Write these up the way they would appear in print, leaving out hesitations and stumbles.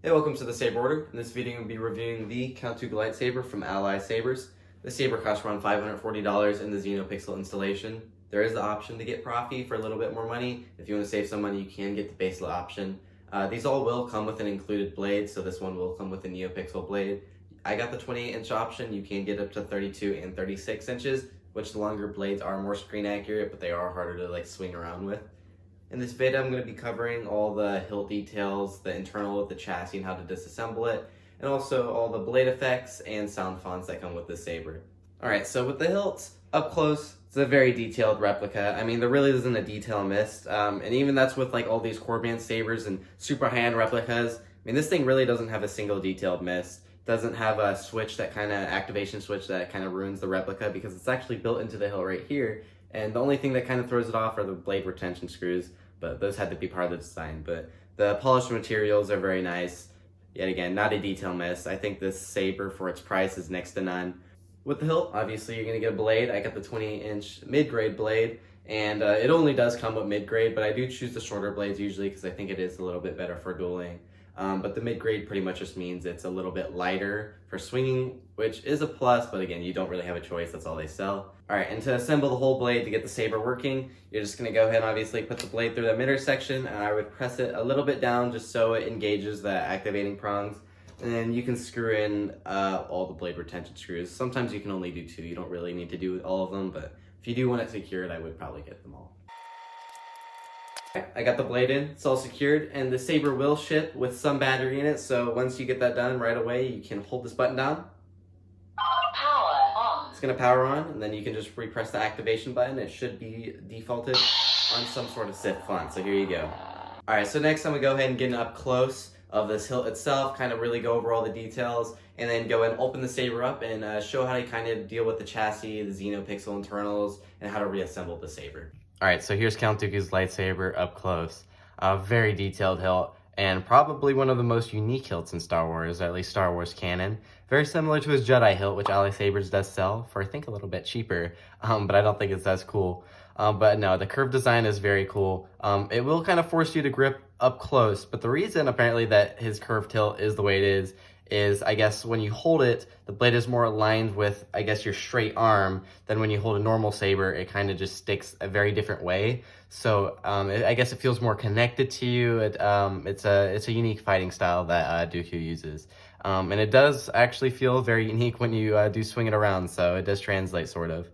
Hey, welcome to the Saber Order. In this video, we'll be reviewing the Dooku Lightsaber from Ally Sabers. This saber costs around $540 in the Xenopixel installation. There is the option to get Profi for a little bit more money. If you want to save some money, you can get the base option. These all will come with an included blade, so this one will come with a Neopixel blade. I got the 28-inch option. You can get up to 32 and 36 inches, which the longer blades are more screen accurate, but they are harder to swing around with. In this video, I'm going to be covering all the hilt details, the internal of the chassis and how to disassemble it, and also all the blade effects and sound fonts that come with the saber. Alright, so with the hilts, up close, it's a very detailed replica. I mean, there really isn't a detail missed, and even that's with all these Corband sabers and super high-end replicas. I mean, this thing really doesn't have a single detailed miss. Doesn't have a switch, that kind of activation switch that kind of ruins the replica, because it's actually built into the hilt right here, and the only thing that kind of throws it off are the blade retention screws. But those had to be part of the design. But the polished materials are very nice. Yet again, not a detail miss. I think this saber, for its price, is next to none. With the hilt, obviously you're going to get a blade. I got the 28-inch mid-grade blade, and it only does come with mid-grade, but I do choose the shorter blades usually because I think it is a little bit better for dueling. But the mid-grade pretty much just means it's a little bit lighter for swinging, which is a plus, but again, you don't really have a choice. That's all they sell. Alright, and to assemble the whole blade to get the saber working, you're just going to go ahead and obviously put the blade through the middle section, and I would press it a little bit down just so it engages the activating prongs. And then you can screw in all the blade retention screws. Sometimes you can only do 2. You don't really need to do all of them, but if you do want it secured, I would probably get them all. I got the blade in, it's all secured, and the saber will ship with some battery in it, so once you get that done right away, you can hold this button down. Power on. It's going to power on, and then you can just repress the activation button. It should be defaulted on some sort of Sith font, so here you go. Alright, so next I'm going to go ahead and get up close of this hilt itself, kind of really go over all the details, and then go and open the saber up and show how to kind of deal with the chassis, the Xenopixel internals, and how to reassemble the saber. Alright, so here's Count Dooku's lightsaber up close. A very detailed hilt, and probably one of the most unique hilts in Star Wars, or at least Star Wars canon. Very similar to his Jedi hilt, which Ally Sabers does sell for, I think, a little bit cheaper, but I don't think it's as cool. But no, the curved design is very cool. It will kind of force you to grip up close, but the reason apparently that his curved hilt is the way it is I guess when you hold it, the blade is more aligned with, I guess, your straight arm than when you hold a normal saber. It kind of just sticks a very different way. So I guess it feels more connected to you. It's a unique fighting style that Dooku uses. And it does actually feel very unique when you do swing it around, so it does translate sort of.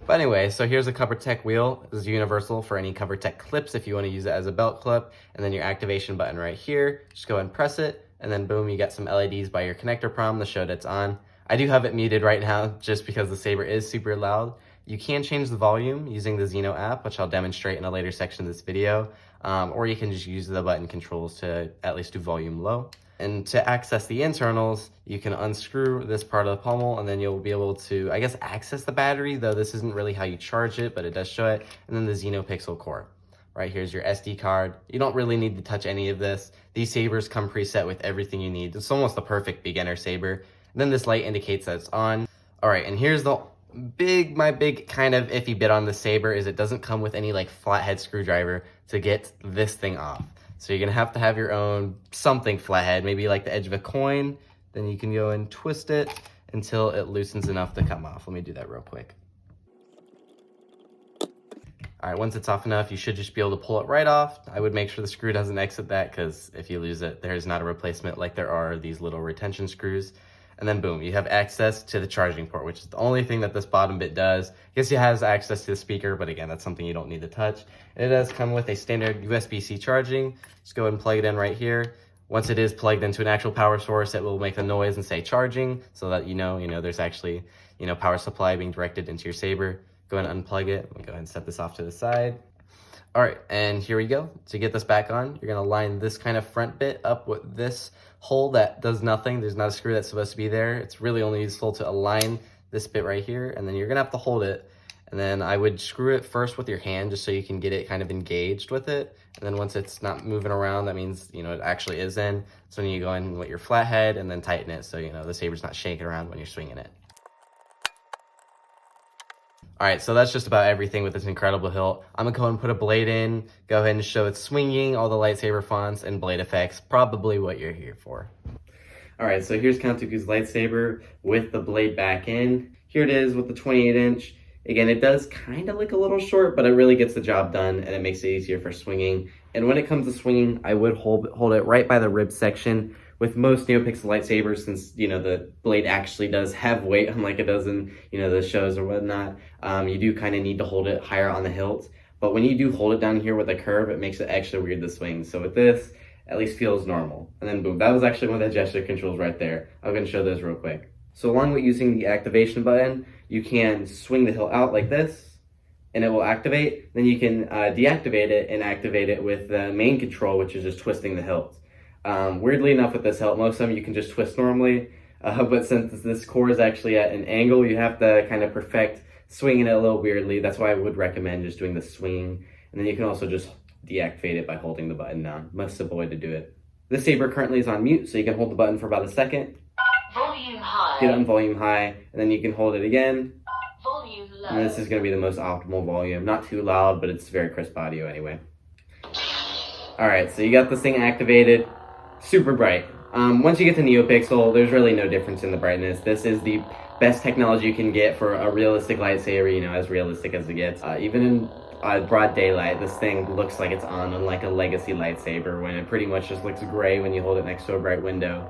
But anyway, so here's a cover tech wheel. This is universal for any cover tech clips if you want to use it as a belt clip. And then your activation button right here. Just go ahead and press it. And then boom, you got some LEDs by your connector prom to show that it's on. I do have it muted right now just because the saber is super loud. You can change the volume using the Xeno app, which I'll demonstrate in a later section of this video. Or you can just use the button controls to at least do volume low. And to access the internals, you can unscrew this part of the pommel, and then you'll be able to, I guess, access the battery, though this isn't really how you charge it, but it does show it. And then the Xenopixel core. Right, here's your SD card. You don't really need to touch any of this. These sabers come preset with everything you need. It's almost the perfect beginner saber. And then this light indicates that it's on. All right, and here's my big kind of iffy bit on the saber is it doesn't come with any flathead screwdriver to get this thing off. So you're gonna have to have your own something flathead, maybe like the edge of a coin. Then you can go and twist it until it loosens enough to come off. Let me do that real quick. Alright, once it's off enough, you should just be able to pull it right off. I would make sure the screw doesn't exit that, because if you lose it, there's not a replacement like there are these little retention screws. And then boom, you have access to the charging port, which is the only thing that this bottom bit does. I guess it has access to the speaker, but again, that's something you don't need to touch. And it does come with a standard USB-C charging. Just go ahead and plug it in right here. Once it is plugged into an actual power source, it will make the noise and say charging, so that you know there's actually power supply being directed into your saber. Go ahead and unplug it. Let me go ahead and set this off to the side. All right, and here we go. To get this back on, you're gonna line this kind of front bit up with this hole that does nothing. There's not a screw that's supposed to be there. It's really only useful to align this bit right here, and then you're gonna have to hold it. And then I would screw it first with your hand just so you can get it kind of engaged with it. And then once it's not moving around, that means, it actually is in. So then you go in with your flathead and then tighten it so, the saber's not shaking around when you're swinging it. All right, so that's just about everything with this incredible hilt. I'm gonna go ahead and put a blade in, go ahead and show it swinging, all the lightsaber fonts, and blade effects, probably what you're here for. All right, so here's Count Dooku's lightsaber with the blade back in. Here it is with the 28-inch. Again, it does kind of look a little short, but it really gets the job done, and it makes it easier for swinging. And when it comes to swinging, I would hold it right by the rib section. With most Neopixel lightsabers, since, you know, the blade actually does have weight, unlike it does in, you know, the shows or whatnot, you do kind of need to hold it higher on the hilt. But when you do hold it down here with a curve, it makes it extra weird to swing. So with this, at least feels normal. And then boom, that was actually one of the gesture controls right there. I'm going to show those real quick. So along with using the activation button, you can swing the hilt out like this, and it will activate. Then you can deactivate it and activate it with the main control, which is just twisting the hilt. Weirdly enough with this hilt, most of them you can just twist normally, but since this core is actually at an angle, you have to kind of perfect swinging it a little weirdly. That's why I would recommend just doing the swing, and then you can also just deactivate it by holding the button down. Most simple way to do it. This saber currently is on mute, so you can hold the button for about a second. Volume high. Get it on volume high, and then you can hold it again. Volume low. And this is going to be the most optimal volume. Not too loud, but it's very crisp audio anyway. Alright, so you got this thing activated. Super bright. Once you get to Neopixel, there's really no difference in the brightness. This is the best technology you can get for a realistic lightsaber, you know, as realistic as it gets. Even in broad daylight, this thing looks like it's on, unlike a legacy lightsaber, when it pretty much just looks gray when you hold it next to a bright window.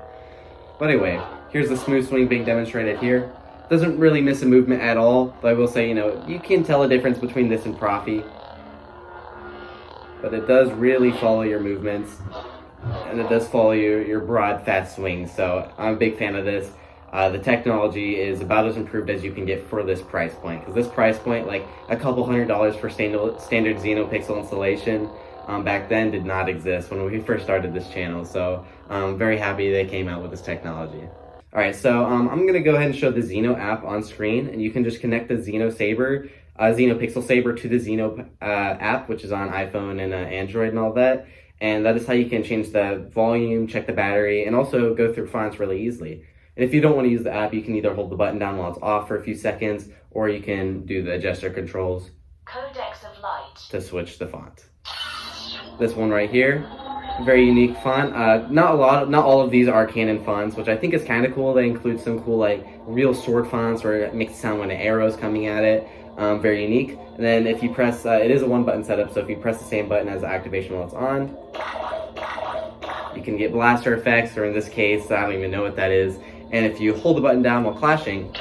But anyway, here's the smooth swing being demonstrated here. Doesn't really miss a movement at all, but I will say, you know, you can tell a difference between this and Profi. But it does really follow your movements. And it does follow your broad, fast swings, so I'm a big fan of this. The technology is about as improved as you can get for this price point, because this price point, like a couple $100s for standard Xenopixel installation, back then did not exist when we first started this channel, so I'm very happy they came out with this technology. Alright, so I'm going to go ahead and show the Xeno app on screen, and you can just connect the Xenopixel Saber to the Xeno app, which is on iPhone and Android and all that. And that is how you can change the volume, check the battery, and also go through fonts really easily. And if you don't want to use the app, you can either hold the button down while it's off for a few seconds, or you can do the gesture controls Codex of light to switch the font. This one right here, very unique font. Not all of these are canon fonts, which I think is kind of cool. They include some cool, like, real sword fonts where it makes it sound when an arrow's coming at it. Very unique. And then if you press, it is a one button setup, so if you press the same button as the activation while it's on, you can get blaster effects, or in this case, I don't even know what that is. And if you hold the button down while clashing,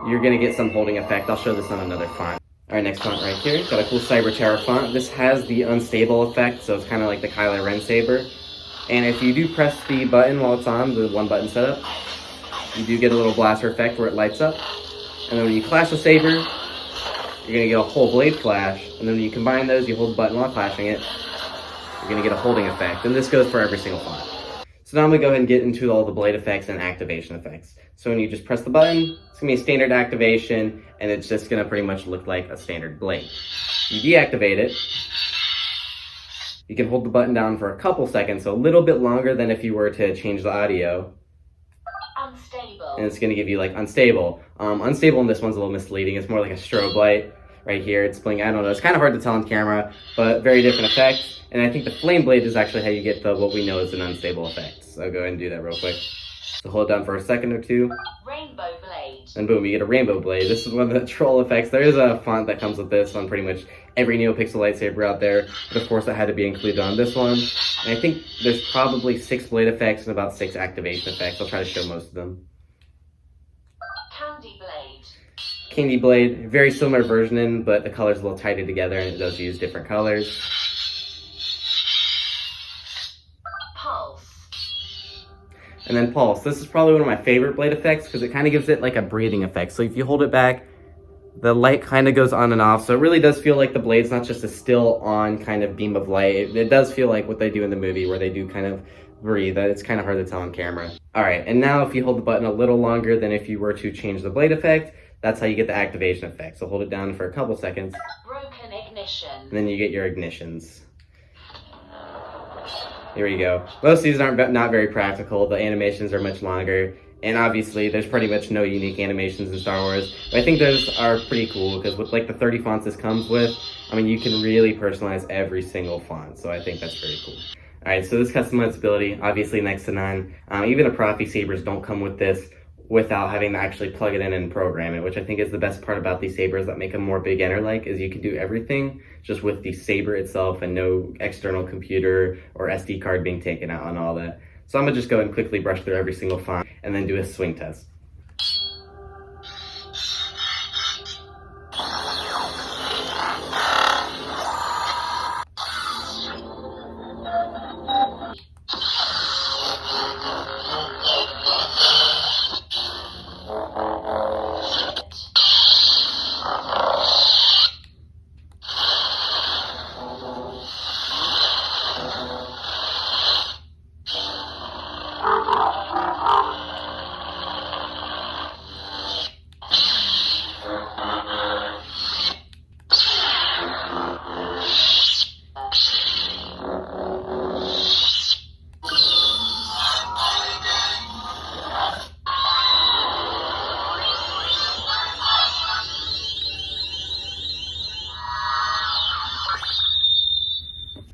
you're going to get some holding effect. I'll show this on another font. Alright, next font right here. Got a cool Cyber Terror font. This has the unstable effect, so it's kind of like the Kylo Ren saber. And if you do press the button while it's on, the one button setup, you do get a little blaster effect where it lights up. And then when you clash the saber, you're going to get a whole blade flash. And then when you combine those, you hold the button while clashing it, you're going to get a holding effect. And this goes for every single font. So now I'm going to go ahead and get into all the blade effects and activation effects. So when you just press the button, it's going to be a standard activation, and it's just going to pretty much look like a standard blade. You deactivate it. You can hold the button down for a couple seconds, so a little bit longer than if you were to change the audio. unstable. And it's going to give you like unstable. Unstable in this one's a little misleading. It's more like a strobe light right here. It's blinking. I don't know. It's kind of hard to tell on camera, but very different effects. And I think the flame blade is actually how you get the what we know is an unstable effect. So I'll go ahead and do that real quick. So hold it down for a second or two. Rainbow blade. And boom, you get a rainbow blade. This is one of the troll effects. There is a font that comes with this on pretty much every Neopixel lightsaber out there. But of course, that had to be included on this one. And I think there's probably 6 blade effects and about 6 activation effects. I'll try to show most of them. Candy blade. Candy blade, very similar version, but the color's a little tighter together and it does use different colors. Pulse. And then pulse. This is probably one of my favorite blade effects because it kind of gives it like a breathing effect. So if you hold it back, the light kind of goes on and off. So it really does feel like the blade's not just a still on kind of beam of light. It does feel like what they do in the movie where they do kind of breathe. It's kind of hard to tell on camera. All right, and now if you hold the button a little longer than if you were to change the blade effect, that's how you get the activation effect. So hold it down for a couple seconds. Broken ignition. And then you get your ignitions. Here we go. Most of these aren't not very practical. The animations are much longer. And obviously, there's pretty much no unique animations in Star Wars. But I think those are pretty cool because with like the 30 fonts this comes with, I mean, you can really personalize every single font. So I think that's very cool. All right, so this customizability, obviously next to none. Even the Profi Sabers don't come with this without having to actually plug it in and program it, which I think is the best part about these sabers that make them more beginner-like, is you can do everything just with the saber itself and no external computer or SD card being taken out and all that. So I'm gonna just go and quickly brush through every single font and then do a swing test.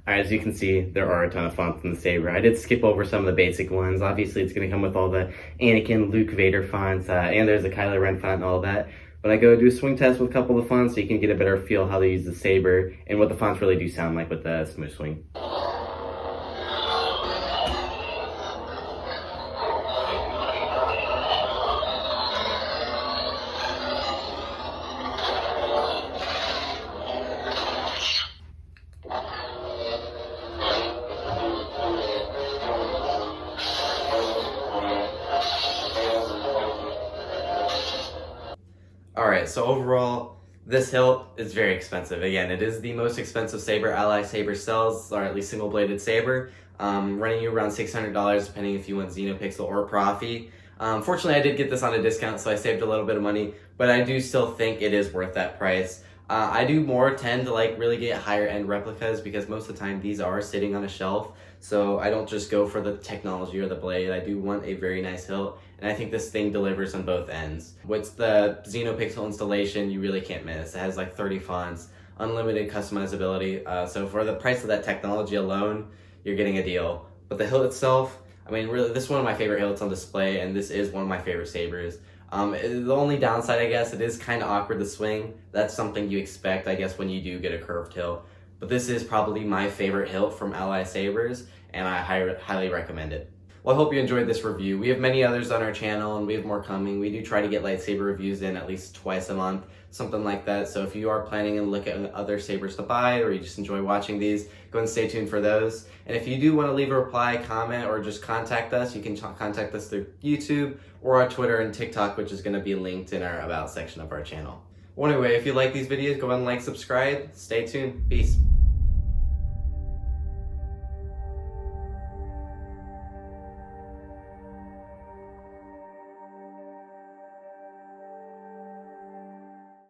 As you can see, there are a ton of fonts in the Saber. I did skip over some of the basic ones. Obviously, it's going to come with all the Anakin, Luke, Vader fonts, and there's the Kylo Ren font and all that. But I go do a swing test with a couple of the fonts so you can get a better feel how they use the Saber and what the fonts really do sound like with the smooth swing. Alright, so overall, this hilt is very expensive. Again, it is the most expensive saber Ally Sabers sells, or at least single-bladed saber, running you around $600 depending if you want Xenopixel or Profi. Fortunately, I did get this on a discount, so I saved a little bit of money, but I do still think it is worth that price. I do more tend to like really get higher end replicas because most of the time these are sitting on a shelf, so I don't just go for the technology or the blade. I do want a very nice hilt, and I think this thing delivers on both ends. With the Xenopixel installation, you really can't miss. It has like 30 fonts, unlimited customizability, so for the price of that technology alone, you're getting a deal. But the hilt itself, I mean, really, this is one of my favorite hilts on display, and this is one of my favorite sabers. The only downside, I guess, it is kind of awkward to swing. That's something you expect, I guess, when you do get a curved hilt. But this is probably my favorite hilt from Ally Sabers, and I highly recommend it. Well, I hope you enjoyed this review. We have many others on our channel, and we have more coming. We do try to get lightsaber reviews in at least twice a month, something like that. So if you are planning and look at other sabers to buy, or you just enjoy watching these, go and stay tuned for those. And if you do want to leave a reply, comment, or just contact us, you can contact us through YouTube or our Twitter and TikTok, which is going to be linked in our About section of our channel. Well, anyway, if you like these videos, go ahead and like, subscribe. Stay tuned. Peace.